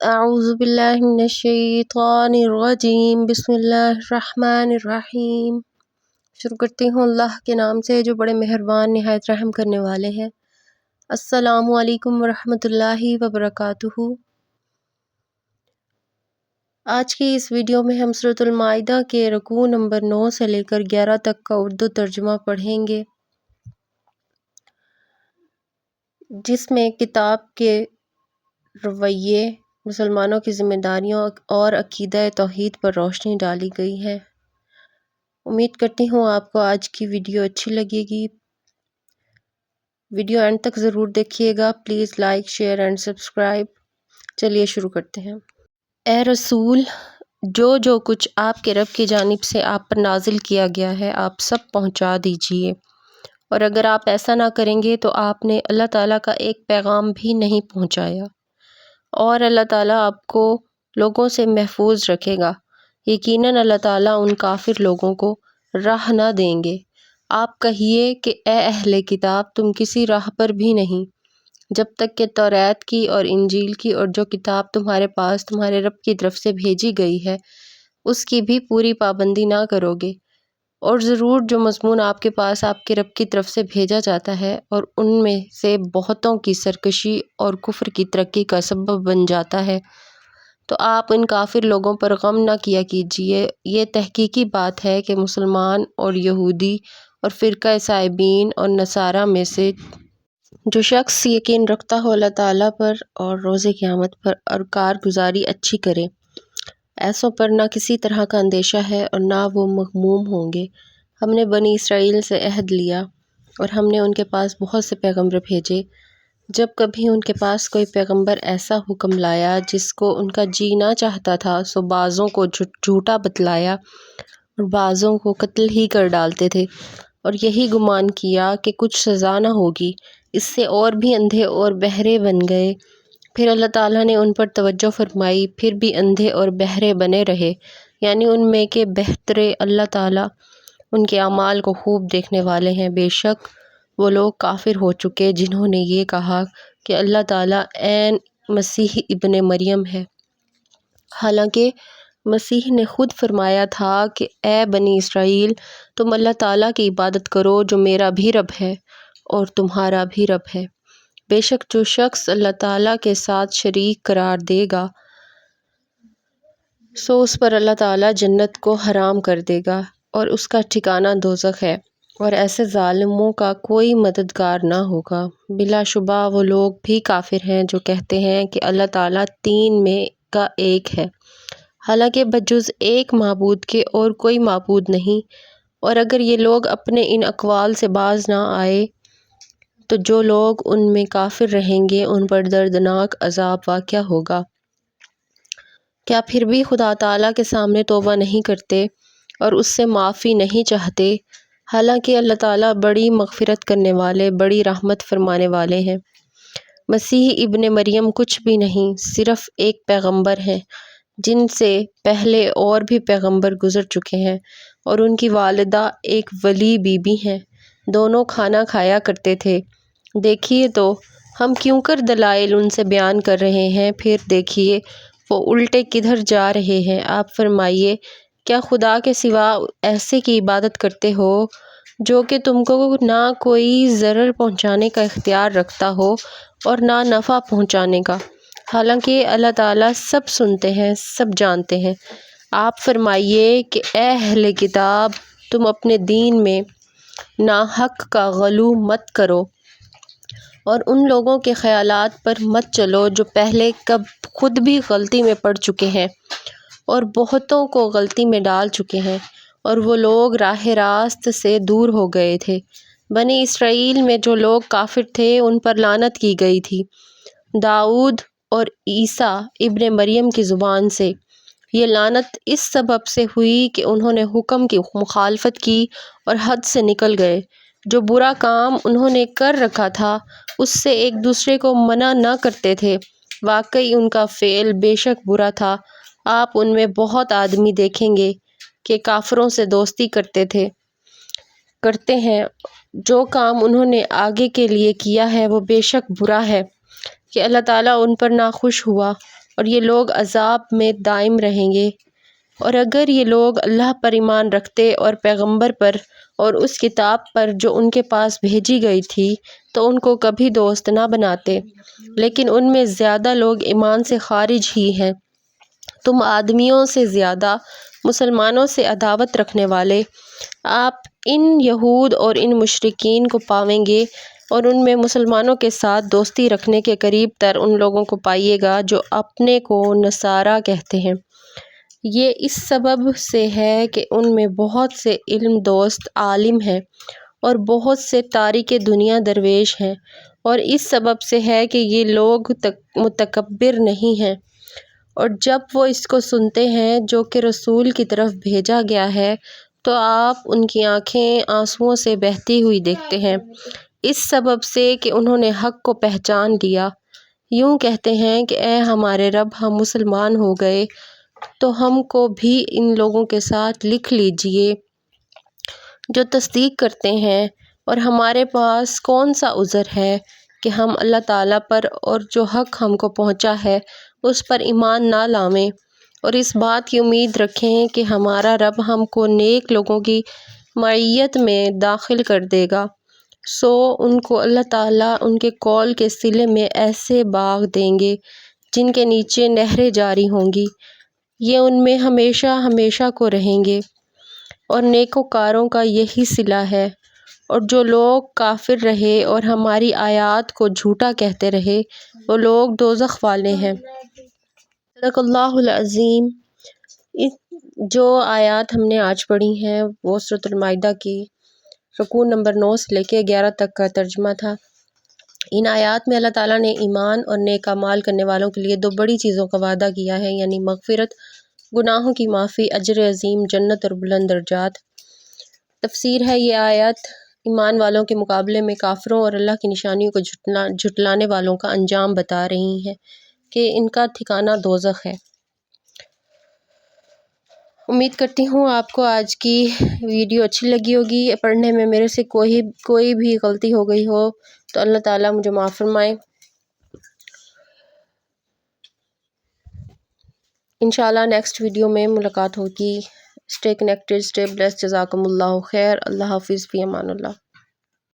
اعوذ باللہ من الشیطان الرجیم، بسم اللہ الرحمن الرحیم۔ شروع کرتی ہوں اللہ کے نام سے جو بڑے مہربان نہایت رحم کرنے والے ہیں۔ السلام علیکم ورحمۃ اللہ وبرکاتہ۔ آج کی اس ویڈیو میں ہم سورۃ المائدہ کے رکوع نمبر 9 سے لے کر 11 تک کا اردو ترجمہ پڑھیں گے، جس میں کتاب کے رویے، مسلمانوں کی ذمہ داریوں اور عقیدہ توحید پر روشنی ڈالی گئی ہے۔ امید کرتی ہوں آپ کو آج کی ویڈیو اچھی لگے گی۔ ویڈیو اینڈ تک ضرور دیکھیے گا۔ Please like, share and subscribe. چلیے شروع کرتے ہیں۔ اے رسول، جو کچھ آپ کے رب کی جانب سے آپ پر نازل کیا گیا ہے آپ سب پہنچا دیجیے، اور اگر آپ ایسا نہ کریں گے تو آپ نے اللہ تعالیٰ کا ایک پیغام بھی نہیں پہنچایا، اور اللہ تعالیٰ آپ کو لوگوں سے محفوظ رکھے گا۔ یقیناً اللہ تعالیٰ ان کافر لوگوں کو راہ نہ دیں گے۔ آپ کہیے کہ اے اہل کتاب، تم کسی راہ پر بھی نہیں جب تک کہ توریت کی اور انجیل کی اور جو کتاب تمہارے پاس تمہارے رب کی طرف سے بھیجی گئی ہے اس کی بھی پوری پابندی نہ کرو گے، اور ضرور جو مضمون آپ کے پاس آپ کے رب کی طرف سے بھیجا جاتا ہے اور ان میں سے بہتوں کی سرکشی اور کفر کی ترقی کا سبب بن جاتا ہے، تو آپ ان کافر لوگوں پر غم نہ کیا کیجیے۔ یہ تحقیقی بات ہے کہ مسلمان اور یہودی اور فرقہ صائبین اور نصارہ میں سے جو شخص یقین رکھتا ہو اللہ تعالیٰ پر اور روز قیامت پر اور کارگزاری اچھی کرے، ایسوں پر نہ کسی طرح کا اندیشہ ہے اور نہ وہ مغموم ہوں گے۔ ہم نے بنی اسرائیل سے عہد لیا اور ہم نے ان کے پاس بہت سے پیغمبر بھیجے۔ جب کبھی ان کے پاس کوئی پیغمبر ایسا حکم لایا جس کو ان کا جی نہ چاہتا تھا، سو بعضوں کو جھوٹا بتلایا اور بعضوں کو قتل ہی کر ڈالتے تھے، اور یہی گمان کیا کہ کچھ سزا نہ ہوگی۔ اس سے اور بھی اندھے اور بہرے بن گئے۔ پھر اللہ تعالیٰ نے ان پر توجہ فرمائی، پھر بھی اندھے اور بہرے بنے رہے، یعنی ان میں کے بہتر اللہ تعالیٰ ان کے اعمال کو خوب دیکھنے والے ہیں۔ بے شک وہ لوگ کافر ہو چکے جنہوں نے یہ کہا کہ اللہ تعالیٰ عین مسیح ابن مریم ہے، حالانکہ مسیح نے خود فرمایا تھا کہ اے بنی اسرائیل، تم اللہ تعالیٰ کی عبادت کرو جو میرا بھی رب ہے اور تمہارا بھی رب ہے۔ بے شک جو شخص اللہ تعالیٰ کے ساتھ شریک قرار دے گا سو اس پر اللہ تعالیٰ جنت کو حرام کر دے گا اور اس کا ٹھکانہ دوزخ ہے، اور ایسے ظالموں کا کوئی مددگار نہ ہوگا۔ بلا شبہ وہ لوگ بھی کافر ہیں جو کہتے ہیں کہ اللہ تعالیٰ تین میں کا ایک ہے، حالانکہ بجز ایک معبود کے اور کوئی معبود نہیں، اور اگر یہ لوگ اپنے ان اقوال سے باز نہ آئے تو جو لوگ ان میں کافر رہیں گے ان پر دردناک عذاب واقع ہوگا۔ کیا پھر بھی خدا تعالیٰ کے سامنے توبہ نہیں کرتے اور اس سے معافی نہیں چاہتے، حالانکہ اللہ تعالیٰ بڑی مغفرت کرنے والے، بڑی رحمت فرمانے والے ہیں۔ مسیح ابن مریم کچھ بھی نہیں، صرف ایک پیغمبر ہیں جن سے پہلے اور بھی پیغمبر گزر چکے ہیں، اور ان کی والدہ ایک ولی بی بی ہیں، دونوں کھانا کھایا کرتے تھے۔ دیکھیے تو ہم کیوں کر دلائل ان سے بیان کر رہے ہیں، پھر دیکھیے وہ الٹے کدھر جا رہے ہیں۔ آپ فرمائیے، کیا خدا کے سوا ایسے کی عبادت کرتے ہو جو کہ تم کو نہ کوئی ضرر پہنچانے کا اختیار رکھتا ہو اور نہ نفع پہنچانے کا، حالانکہ اللہ تعالیٰ سب سنتے ہیں، سب جانتے ہیں۔ آپ فرمائیے کہ اے اہل کتاب، تم اپنے دین میں ناحق کا غلو مت کرو اور ان لوگوں کے خیالات پر مت چلو جو پہلے خود بھی غلطی میں پڑ چکے ہیں اور بہتوں کو غلطی میں ڈال چکے ہیں، اور وہ لوگ راہ راست سے دور ہو گئے تھے۔ بنی اسرائیل میں جو لوگ کافر تھے ان پر لعنت کی گئی تھی، داؤد اور عیسیٰ ابن مریم کی زبان سے۔ یہ لعنت اس سبب سے ہوئی کہ انہوں نے حکم کی مخالفت کی اور حد سے نکل گئے۔ جو برا کام انہوں نے کر رکھا تھا اس سے ایک دوسرے کو منع نہ کرتے تھے، واقعی ان کا فعل بے شک برا تھا۔ آپ ان میں بہت آدمی دیکھیں گے کہ کافروں سے دوستی کرتے ہیں۔ جو کام انہوں نے آگے کے لیے کیا ہے وہ بے شک برا ہے کہ اللہ تعالیٰ ان پر ناخوش ہوا، اور یہ لوگ عذاب میں دائم رہیں گے۔ اور اگر یہ لوگ اللہ پر ایمان رکھتے اور پیغمبر پر اور اس کتاب پر جو ان کے پاس بھیجی گئی تھی تو ان کو کبھی دوست نہ بناتے، لیکن ان میں زیادہ لوگ ایمان سے خارج ہی ہیں۔ تم آدمیوں سے زیادہ مسلمانوں سے عداوت رکھنے والے آپ ان یہود اور ان مشرکین کو پاویں گے، اور ان میں مسلمانوں کے ساتھ دوستی رکھنے کے قریب تر ان لوگوں کو پائیے گا جو اپنے کو نصارہ کہتے ہیں۔ یہ اس سبب سے ہے کہ ان میں بہت سے علم دوست عالم ہیں اور بہت سے تارک دنیا درویش ہیں، اور اس سبب سے ہے کہ یہ لوگ متکبر نہیں ہیں۔ اور جب وہ اس کو سنتے ہیں جو کہ رسول کی طرف بھیجا گیا ہے تو آپ ان کی آنکھیں آنسوؤں سے بہتی ہوئی دیکھتے ہیں، اس سبب سے کہ انہوں نے حق کو پہچان لیا۔ یوں کہتے ہیں کہ اے ہمارے رب، ہم مسلمان ہو گئے تو ہم کو بھی ان لوگوں کے ساتھ لکھ لیجئے جو تصدیق کرتے ہیں، اور ہمارے پاس کون سا عذر ہے کہ ہم اللہ تعالیٰ پر اور جو حق ہم کو پہنچا ہے اس پر ایمان نہ لاویں، اور اس بات کی امید رکھیں کہ ہمارا رب ہم کو نیک لوگوں کی معیت میں داخل کر دے گا۔ سو ان کو اللہ تعالیٰ ان کے قول کے صلے میں ایسے باغ دیں گے جن کے نیچے نہریں جاری ہوں گی، یہ ان میں ہمیشہ ہمیشہ کو رہیں گے، اور نیکوکاروں کا یہی صلہ ہے۔ اور جو لوگ کافر رہے اور ہماری آیات کو جھوٹا کہتے رہے وہ لوگ دوزخ والے ہیں۔ صدق اللہ العظیم۔ جو آیات ہم نے آج پڑھی ہیں وہ سورۃ المائدہ کی رکوع نمبر 9 سے لے کے 11 تک کا ترجمہ تھا۔ ان آیات میں اللہ تعالیٰ نے ایمان اور نیک اعمال کرنے والوں کے لیے دو بڑی چیزوں کا وعدہ کیا ہے، یعنی مغفرت، گناہوں کی معافی، اجر عظیم، جنت اور بلند درجات۔ تفسیر ہے، یہ آیات ایمان والوں کے مقابلے میں کافروں اور اللہ کی نشانیوں کو جھٹلانے والوں کا انجام بتا رہی ہیں کہ ان کا ٹھکانہ دوزخ ہے۔ امید کرتی ہوں آپ کو آج کی ویڈیو اچھی لگی ہوگی۔ پڑھنے میں میرے سے کوئی بھی غلطی ہو گئی ہو تو اللہ تعالیٰ مجھے معاف فرمائے۔ انشاءاللہ نیکسٹ ویڈیو میں ملاقات ہوگی۔ اسٹے کنیکٹڈ، اسٹے بلیسڈ، جزاکم اللہ خیر۔ اللہ حافظ، فی امان اللہ۔